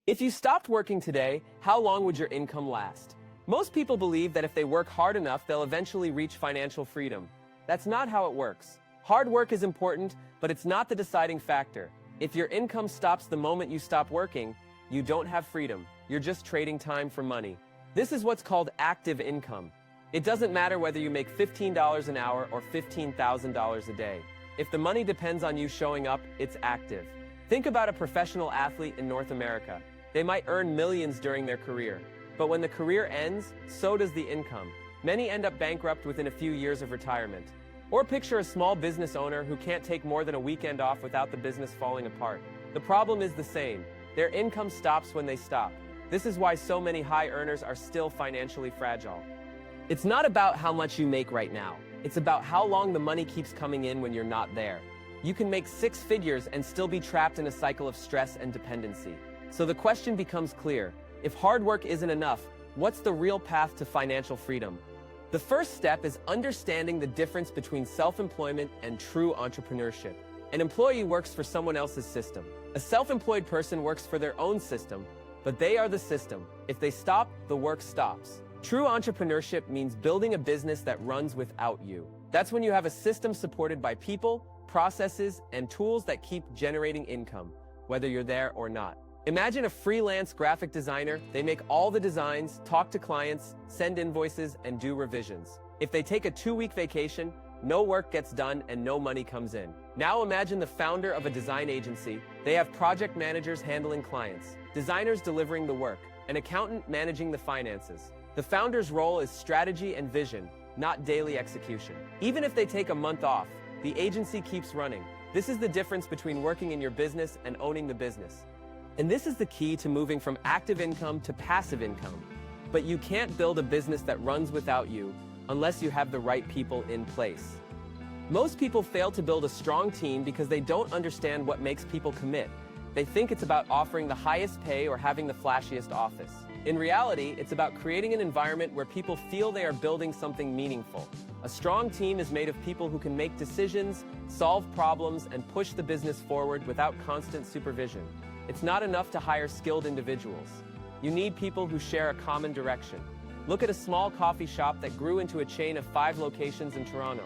If you stopped working today, how long would your income last? Most people believe that if they work hard enough, they'll eventually reach financial freedom. That's not how it works. Hard work is important, but it's not the deciding factor. If your income stops the moment you stop working, you don't have freedom. You're just trading time for money. This is what's called active income. It doesn't matter whether you make $15 an hour or $15,000 a day. If the money depends on you showing up, it's active. Think about a professional athlete in North America. They might earn millions during their career. But when the career ends, so does the income. Many end up bankrupt within a few years of retirement. Or picture a small business owner who can't take more than a weekend off without the business falling apart. The problem is the same. Their income stops when they stop. This is why so many high earners are still financially fragile. It's not about how much you make right now. It's about how long the money keeps coming in when you're not there. You can make six figures and still be trapped in a cycle of stress and dependency. So the question becomes clear. If hard work isn't enough, what's the real path to financial freedom? The first step is understanding the difference between self-employment and true entrepreneurship. An employee works for someone else's system. A self-employed person works for their own system, but they are the system. If they stop, the work stops. True entrepreneurship means building a business that runs without you. That's when you have a system supported by people, processes, and tools that keep generating income, whether you're there or not. Imagine a freelance graphic designer. They make all the designs, talk to clients, send invoices, and do revisions. If they take a 2-week vacation, no work gets done and no money comes in. Now imagine the founder of a design agency. They have project managers handling clients, designers delivering the work, an accountant managing the finances. The founder's role is strategy and vision, not daily execution. Even if they take a month off, the agency keeps running. This is the difference between working in your business and owning the business. And this is the key to moving from active income to passive income. But you can't build a business that runs without you unless you have the right people in place. Most people fail to build a strong team because they don't understand what makes people commit. They think it's about offering the highest pay or having the flashiest office. In reality, it's about creating an environment where people feel they are building something meaningful. A strong team is made of people who can make decisions, solve problems, and push the business forward without constant supervision. It's not enough to hire skilled individuals. You need people who share a common direction. Look at a small coffee shop that grew into a chain of 5 locations in Toronto.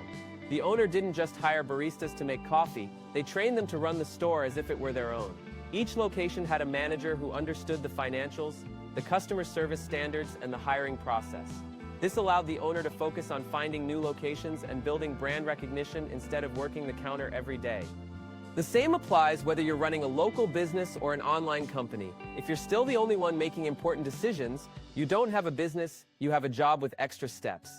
The owner didn't just hire baristas to make coffee, they trained them to run the store as if it were their own. Each location had a manager who understood the financials, the customer service standards, and the hiring process. This allowed the owner to focus on finding new locations and building brand recognition instead of working the counter every day. The same applies whether you're running a local business or an online company. If you're still the only one making important decisions, you don't have a business, you have a job with extra steps.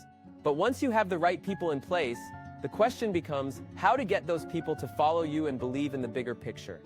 But once you have the right people in place, the question becomes how to get those people to follow you and believe in the bigger picture.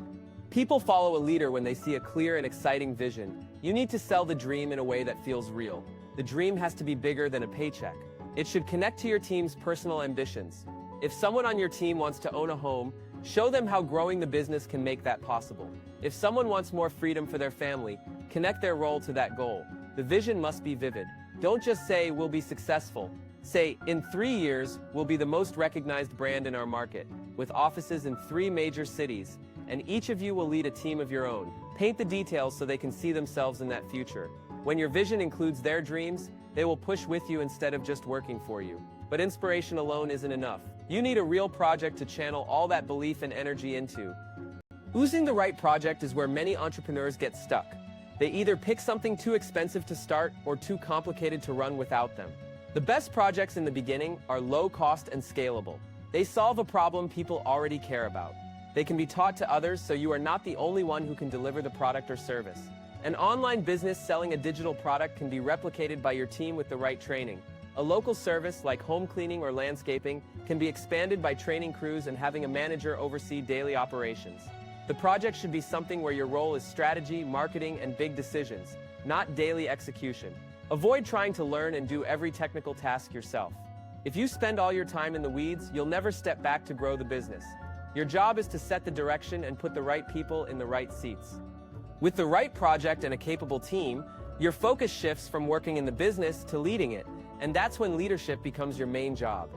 People follow a leader when they see a clear and exciting vision. You need to sell the dream in a way that feels real. The dream has to be bigger than a paycheck. It should connect to your team's personal ambitions. If someone on your team wants to own a home, show them how growing the business can make that possible. If someone wants more freedom for their family, connect their role to that goal. The vision must be vivid. Don't just say, "We'll be successful." Say, "In 3 years, we'll be the most recognized brand in our market, with offices in 3 major cities, and each of you will lead a team of your own." Paint the details so they can see themselves in that future. When your vision includes their dreams, they will push with you instead of just working for you. But inspiration alone isn't enough. You need a real project to channel all that belief and energy into. Choosing the right project is where many entrepreneurs get stuck. They either pick something too expensive to start or too complicated to run without them. The best projects in the beginning are low cost and scalable. They solve a problem people already care about. They can be taught to others, so you are not the only one who can deliver the product or service. An online business selling a digital product can be replicated by your team with the right training. A local service like home cleaning or landscaping can be expanded by training crews and having a manager oversee daily operations. The project should be something where your role is strategy, marketing, and big decisions, not daily execution. Avoid trying to learn and do every technical task yourself. If you spend all your time in the weeds, you'll never step back to grow the business. Your job is to set the direction and put the right people in the right seats. With the right project and a capable team, your focus shifts from working in the business to leading it, and that's when leadership becomes your main job.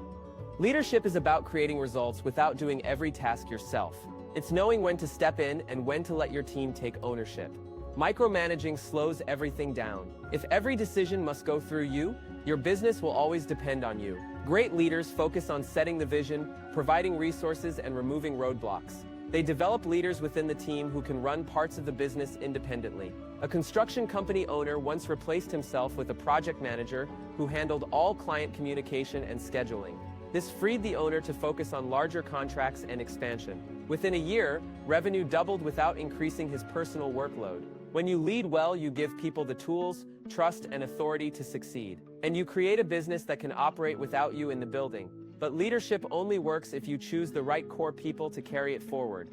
Leadership is about creating results without doing every task yourself. It's knowing when to step in and when to let your team take ownership. Micromanaging slows everything down. If every decision must go through you, your business will always depend on you. Great leaders focus on setting the vision, providing resources, and removing roadblocks. They develop leaders within the team who can run parts of the business independently. A construction company owner once replaced himself with a project manager who handled all client communication and scheduling. This freed the owner to focus on larger contracts and expansion. Within a year, revenue doubled without increasing his personal workload. When you lead well, you give people the tools, trust, and authority to succeed. And you create a business that can operate without you in the building. But leadership only works if you choose the right core people to carry it forward.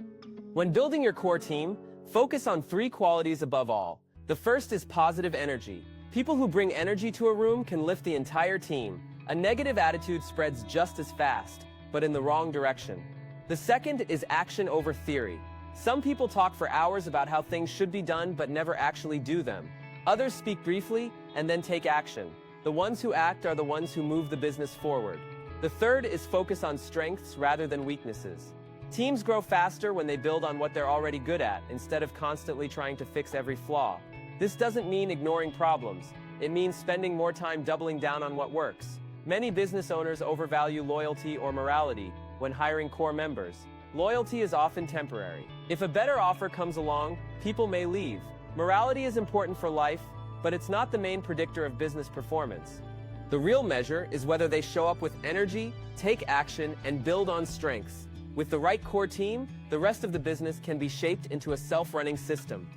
When building your core team, focus on 3 qualities above all. The first is positive energy. People who bring energy to a room can lift the entire team. A negative attitude spreads just as fast, but in the wrong direction. The second is action over theory. Some people talk for hours about how things should be done but never actually do them. Others speak briefly and then take action. The ones who act are the ones who move the business forward. The third is focus on strengths rather than weaknesses. Teams grow faster when they build on what they're already good at, instead of constantly trying to fix every flaw. This doesn't mean ignoring problems. It means spending more time doubling down on what works. Many business owners overvalue loyalty or morality when hiring core members. Loyalty is often temporary. If a better offer comes along, people may leave. Morality is important for life, but it's not the main predictor of business performance. The real measure is whether they show up with energy, take action, and build on strengths. With the right core team, the rest of the business can be shaped into a self-running system.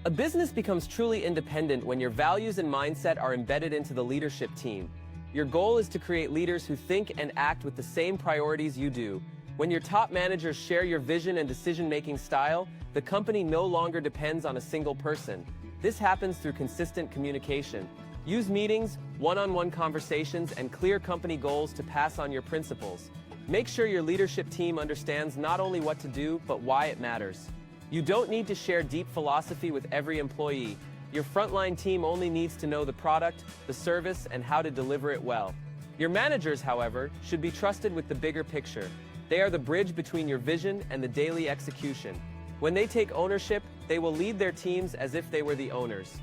A business becomes truly independent when your values and mindset are embedded into the leadership team. Your goal is to create leaders who think and act with the same priorities you do. When your top managers share your vision and decision-making style, the company no longer depends on a single person. This happens through consistent communication. Use meetings, one-on-one conversations, and clear company goals to pass on your principles. Make sure your leadership team understands not only what to do, but why it matters. You don't need to share deep philosophy with every employee. Your frontline team only needs to know the product, the service, and how to deliver it well. Your managers, however, should be trusted with the bigger picture. They are the bridge between your vision and the daily execution. When they take ownership, they will lead their teams as if they were the owners.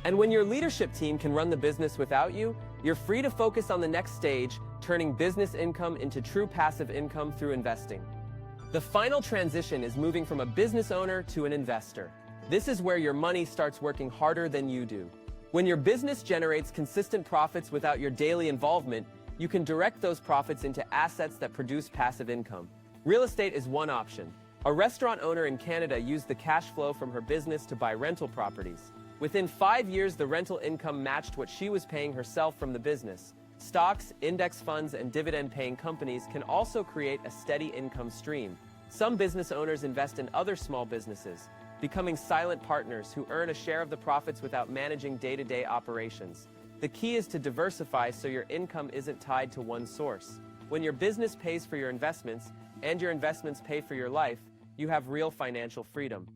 And when your leadership team can run the business without you, you're free to focus on the next stage, turning business income into true passive income through investing. The final transition is moving from a business owner to an investor. This is where your money starts working harder than you do. When your business generates consistent profits without your daily involvement, you can direct those profits into assets that produce passive income. Real estate is one option. A restaurant owner in Canada used the cash flow from her business to buy rental properties. Within 5 years, the rental income matched what she was paying herself from the business. Stocks, index funds, and dividend-paying companies can also create a steady income stream. Some business owners invest in other small businesses, becoming silent partners who earn a share of the profits without managing day-to-day operations. The key is to diversify so your income isn't tied to one source. When your business pays for your investments, and your investments pay for your life, you have real financial freedom.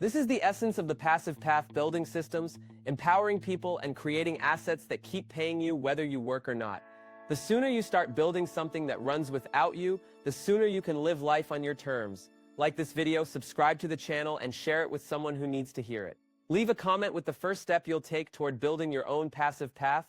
This is the essence of the passive path: building systems, empowering people, and creating assets that keep paying you whether you work or not. The sooner you start building something that runs without you, the sooner you can live life on your terms. Like this video, subscribe to the channel, and share it with someone who needs to hear it. Leave a comment with the first step you'll take toward building your own passive path.